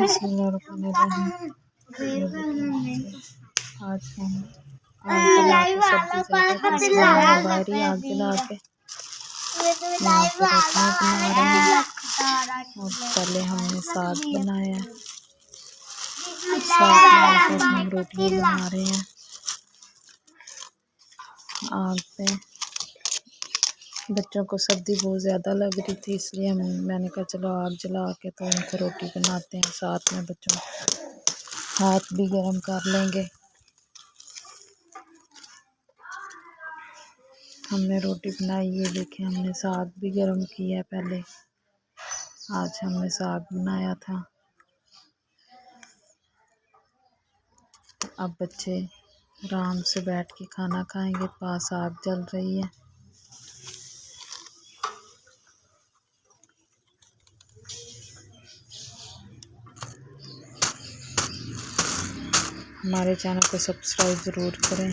बिस्मिल्लाहिर्रहमानिर्रहीम। आज हम आग जला के सब्जी बाहरी आग जला के यहाँ पर रोटियाँ बना रहे हैं। और पहले हमने साग बनाया, साग बना के हम रोटियाँ बना रहे हैं आग पे। बच्चों को सर्दी बहुत ज़्यादा लग रही थी, इसलिए मैंने कहा चलो आग जला के तो उनको रोटी बनाते हैं, साथ में बच्चों हाथ भी गर्म कर लेंगे। हमने रोटी बनाई, ये देखिए हमने साग भी गर्म किया है पहले। आज हमने साग बनाया था। अब बच्चे आराम से बैठ के खाना खाएंगे, पास आग जल रही है। हमारे चैनल को सब्सक्राइब ज़रूर करें।